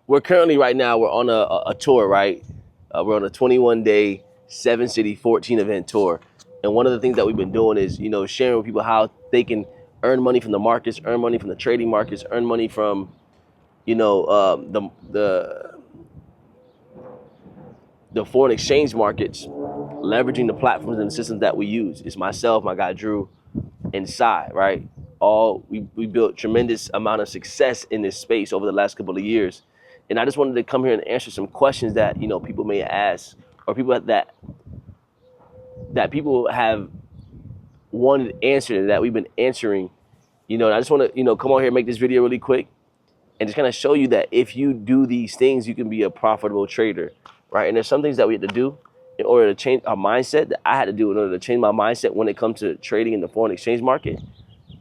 we're currently right now, we're on a tour, right? We're on a 21-day, 7-city, 14-event tour. And one of the things that we've been doing is, sharing with people how they can earn money from the markets, earn money from the trading markets, earn money from, the foreign exchange markets, leveraging the platforms and the systems that we use. It's myself, my guy Drew, and Sai, right? We built tremendous amount of success in this space over the last couple of years. And I just wanted to come here and answer some questions that, people may ask, or people that people have wanted answered that we've been answering. And I just want to, come on here and make this video really quick and just kind of show you that if you do these things, you can be a profitable trader, right? And there's some things that we have to do in order to change our mindset, that I had to do in order to change my mindset when it comes to trading in the foreign exchange market.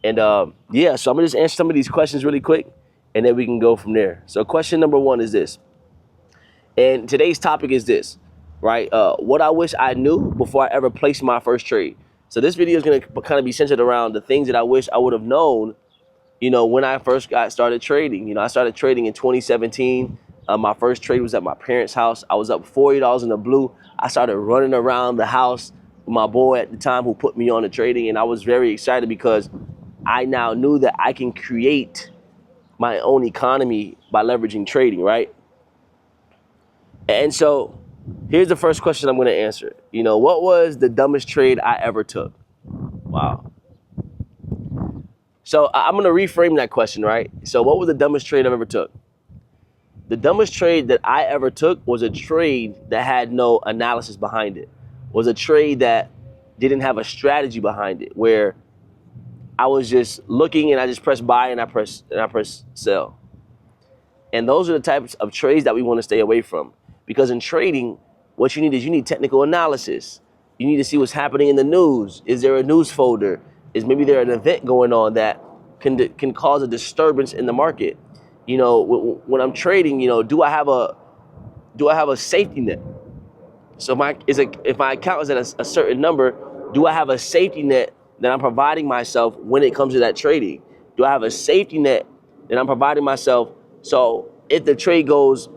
And yeah, so I'm gonna just answer some of these questions really quick, and then we can go from there. So question number one is this, and today's topic is this, right? What I wish I knew before I ever placed my first trade. So this video is gonna kind of be centered around the things that I wish I would have known, when I first got started trading. I started trading in 2017. My first trade was at my parents' house. I was up $40 in the blue. I started running around the house with my boy at the time who put me on the trading, and I was very excited because I now knew that I can create my own economy by leveraging trading, right? And so here's the first question I'm going to answer. What was the dumbest trade I ever took? Wow. So I'm going to reframe that question, right? So what was the dumbest trade I've ever took? The dumbest trade that I ever took was a trade that had no analysis behind it. Was a trade that didn't have a strategy behind it, where I was just looking and I just press buy and I press sell. And those are the types of trades that we want to stay away from, because in trading, what you need technical analysis. You need to see what's happening in the news. Is there a news folder? Is maybe there an event going on that can cause a disturbance in the market? When I'm trading, do I have a safety net? So if my account is at a certain number, do I have a safety net that I'm providing myself when it comes to that trading? Do I have a safety net that I'm providing myself, so if the trade goes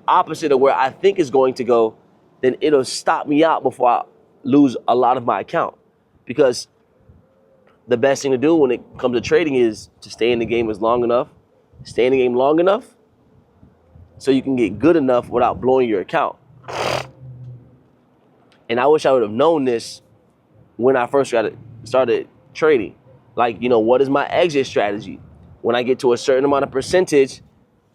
opposite of where I think it's going to go, then it'll stop me out before I lose a lot of my account? Because the best thing to do when it comes to trading is to stay in the game long enough so you can get good enough without blowing your account. And I wish I would have known this when I first started trading. Like, what is my exit strategy? When I get to a certain amount of percentage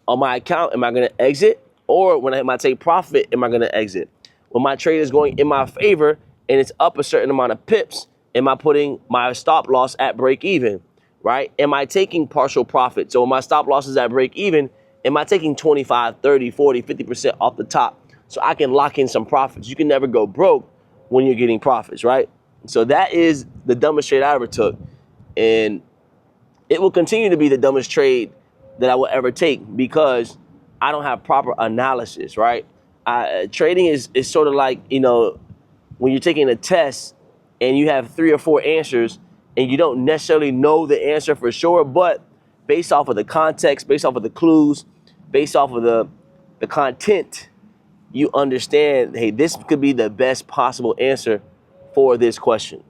on my account, am I going to exit? Or when I take profit, am I going to exit? When my trade is going in my favor and it's up a certain amount of pips, am I putting my stop loss at break even, right? Am I taking partial profit? So when my stop loss is at break even, am I taking 25, 30, 40, 50% off the top so I can lock in some profits? You can never go broke when you're getting profits, right? So that is the dumbest trade I ever took. And it will continue to be the dumbest trade that I will ever take, because I don't have proper analysis, right? Trading is sort of like, when you're taking a test and you have 3 or 4 answers and you don't necessarily know the answer for sure, but based off of the context, based off of the clues, based off of the content, you understand, hey, this could be the best possible answer for this question.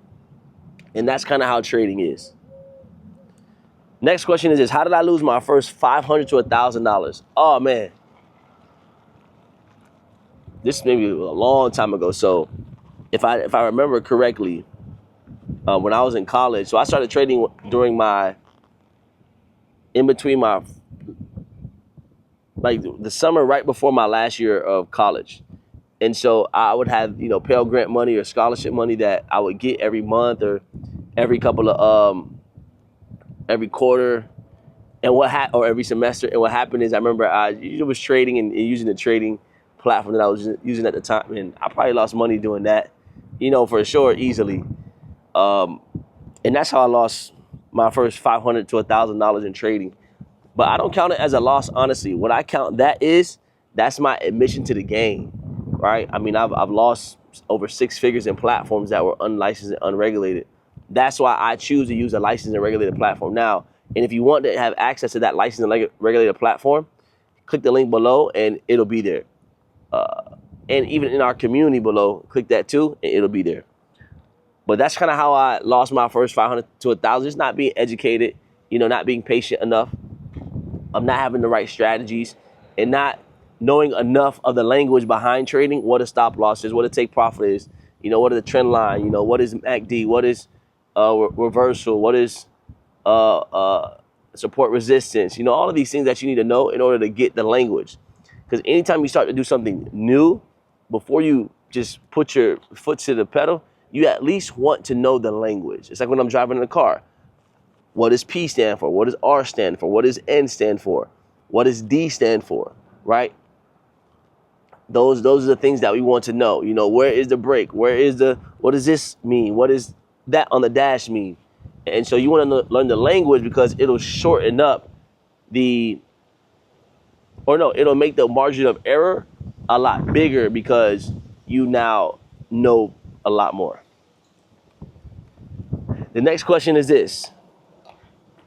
And that's kind of how trading is. Next question is this: how did I lose my first $500 to $1,000? Oh man, this may be a long time ago. So if I remember correctly, when I was in college, so I started trading during in between the summer right before my last year of college. And so I would have, Pell Grant money or scholarship money that I would get every month or every every quarter, or every semester. And what happened is, I remember I was trading and using the trading platform that I was using at the time, and I probably lost money doing that, for sure, easily. And that's how I lost my first $500 to $1,000 in trading. But I don't count it as a loss, honestly. What I count that's my admission to the game, right? I mean, I've lost over 6 figures in platforms that were unlicensed and unregulated. That's why I choose to use a licensed and regulated platform now. And if you want to have access to that licensed and regulated platform, click the link below and it'll be there. And even in our community below, click that too and it'll be there. But that's kind of how I lost my first 500 to 1,000. Just not being educated, not being patient enough. I'm not having the right strategies and not knowing enough of the language behind trading, what a stop loss is, what a take profit is, what is the trend line, what is MACD, what is reversal, what is support resistance, all of these things that you need to know in order to get the language. Because anytime you start to do something new, before you just put your foot to the pedal, you at least want to know the language. It's like when I'm driving in a car. What does P stand for? What does R stand for? What does N stand for? What does D stand for? Right? Those are the things that we want to know. Where is the brake? What does this mean? What does that on the dash mean? And so you want to learn the language because it'll shorten up it'll make the margin of error a lot bigger because you now know a lot more. The next question is this.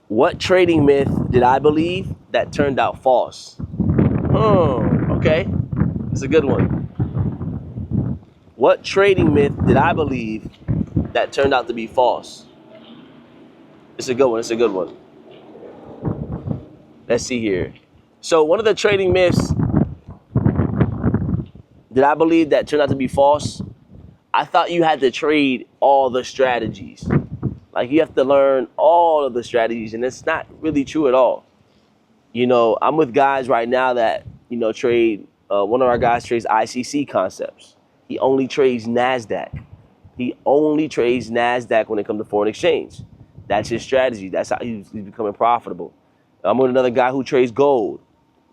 What trading myth did I believe that turned out false? Okay. It's a good one. What trading myth did I believe that turned out to be false? It's a good one. Let's see here. So one of the trading myths that I believe that turned out to be false, I thought you had to trade all the strategies. Like you have to learn all of the strategies, and it's not really true at all. I'm with guys right now that, trade, one of our guys trades ICC concepts. He only trades NASDAQ. He only trades NASDAQ when it comes to foreign exchange. That's his strategy. That's how he's becoming profitable. I'm with another guy who trades gold.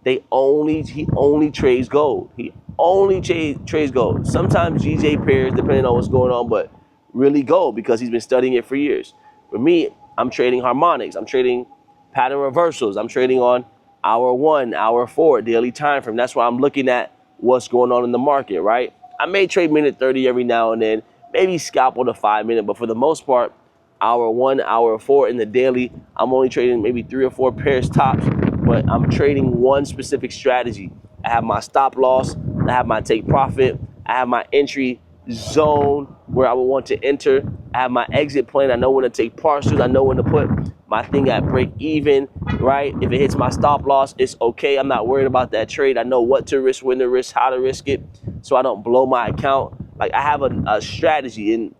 He only trades gold. He only trades gold. Sometimes GJ pairs, depending on what's going on, but really gold because he's been studying it for years. For me, I'm trading harmonics. I'm trading pattern reversals. I'm trading on hour 1, hour 4, daily time frame. That's why I'm looking at what's going on in the market, right? I may trade minute 30 every now and then, maybe scalp on the 5 minute, but for the most part, hour 1, hour 4 in the daily, I'm only trading maybe 3 or 4 pairs tops, but I'm trading one specific strategy. I have my stop loss, I have my take profit, I have my entry zone where I would want to enter. I have my exit plan. I know when to take partials. I know when to put my thing at break even, right? If it hits my stop loss, it's okay. I'm not worried about that trade. I know what to risk, when to risk, how to risk it, so I don't blow my account. Like I have a strategy,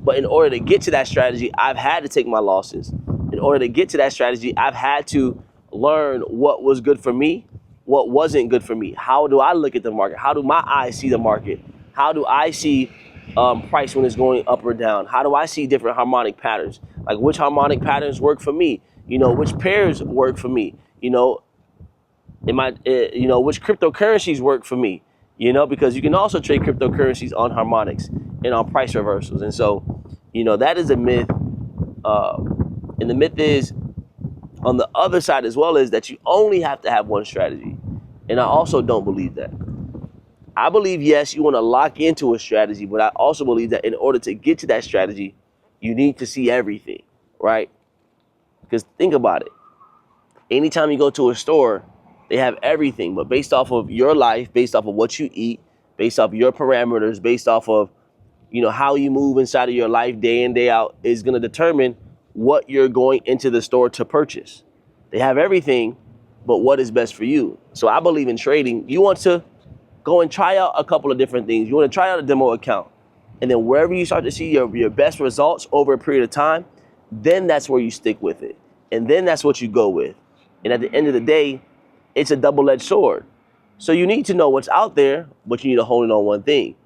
but in order to get to that strategy, I've had to take my losses. In order to get to that strategy, I've had to learn what was good for me, what wasn't good for me. How do I look at the market? How do my eyes see the market? How do I see price when it's going up or down? How do I see different harmonic patterns? Like which harmonic patterns work for me? Which pairs work for me? Which cryptocurrencies work for me? Because you can also trade cryptocurrencies on harmonics and on price reversals. And so, that is a myth. And the myth is on the other side as well is that you only have to have one strategy. And I also don't believe that. I believe, yes, you want to lock into a strategy, but I also believe that in order to get to that strategy, you need to see everything, right? Because think about it. Anytime you go to a store, they have everything, but based off of your life, based off of what you eat, based off your parameters, based off of, how you move inside of your life day in, day out is going to determine what you're going into the store to purchase. They have everything, but what is best for you? So I believe in trading. You want to go and try out a couple of different things. You want to try out a demo account. And then wherever you start to see your best results over a period of time, then that's where you stick with it. And then that's what you go with. And at the end of the day, it's a double-edged sword. So you need to know what's out there, but you need to hold it on one thing.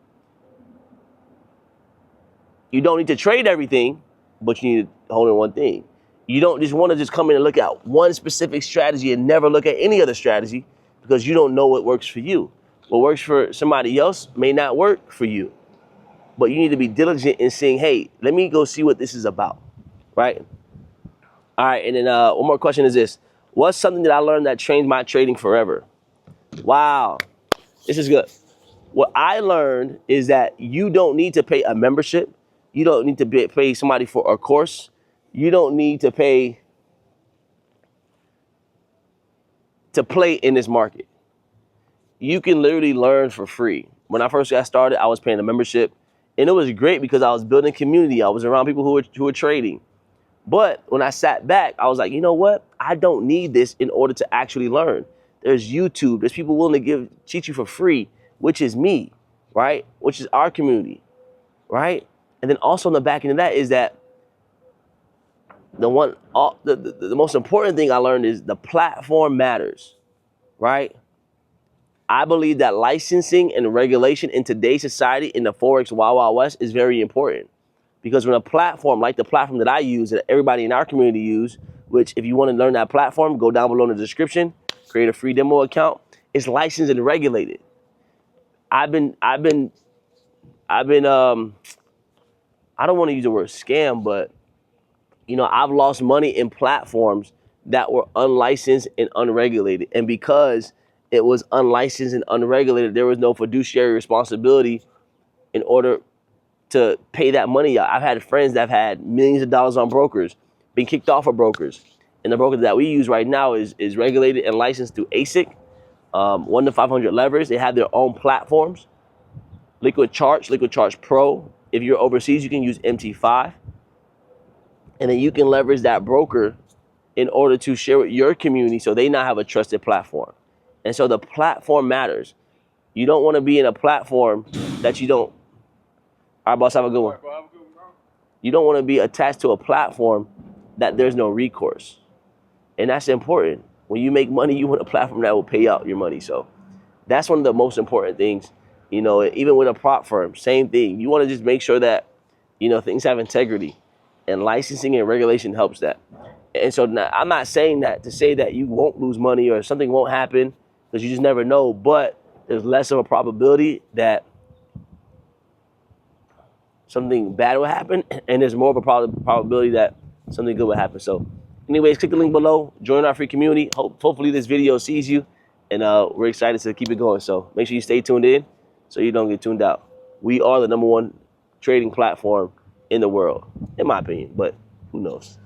You don't need to trade everything, but you need to hold on one thing. You don't just want to just come in and look at one specific strategy and never look at any other strategy because you don't know what works for you. What works for somebody else may not work for you. But you need to be diligent in saying, hey, let me go see what this is about, right? All right, and then one more question is this. What's something that I learned that changed my trading forever? Wow, this is good. What I learned is that you don't need to pay a membership. You don't need to pay somebody for a course. You don't need to pay to play in this market. You can literally learn for free. When I first got started, I was paying a membership, and it was great because I was building community. I was around people who were trading. But when I sat back, I was like, you know what? I don't need this in order to actually learn. There's YouTube. There's people willing to teach you for free, which is me, right? Which is our community, right? And then also on the back end of that is that the most important thing I learned is the platform matters, right? I believe that licensing and regulation in today's society in the Forex Wild Wild West is very important. Because when a platform, like the platform that I use, that everybody in our community use, which if you want to learn that platform, go down below in the description, create a free demo account. It's licensed and regulated. I've been I don't want to use the word scam, but I've lost money in platforms that were unlicensed and unregulated. And because it was unlicensed and unregulated, there was no fiduciary responsibility in order to pay that money out. I've had friends that have had millions of dollars on brokers, been kicked off of brokers. And the broker that we use right now is regulated and licensed through ASIC, 1 to 500 levers. They have their own platforms. Liquid Charge Pro. If you're overseas, you can use MT5. And then you can leverage that broker in order to share with your community so they now have a trusted platform. And so the platform matters. You don't want to be in a platform that you don't. All right, boss, have a good one. You don't want to be attached to a platform that there's no recourse. And that's important. When you make money, you want a platform that will pay out your money. So that's one of the most important things. Even with a prop firm, same thing. You want to just make sure that, things have integrity. And licensing and regulation helps that. And so now, I'm not saying that to say that you won't lose money or something won't happen, because you just never know. But there's less of a probability that something bad will happen, and there's more of a probability that something good will happen. So anyways, click the link below, join our free community. Hopefully this video sees you, and we're excited to keep it going. So make sure you stay tuned in so you don't get tuned out. We are the #1 trading platform in the world, in my opinion, but who knows?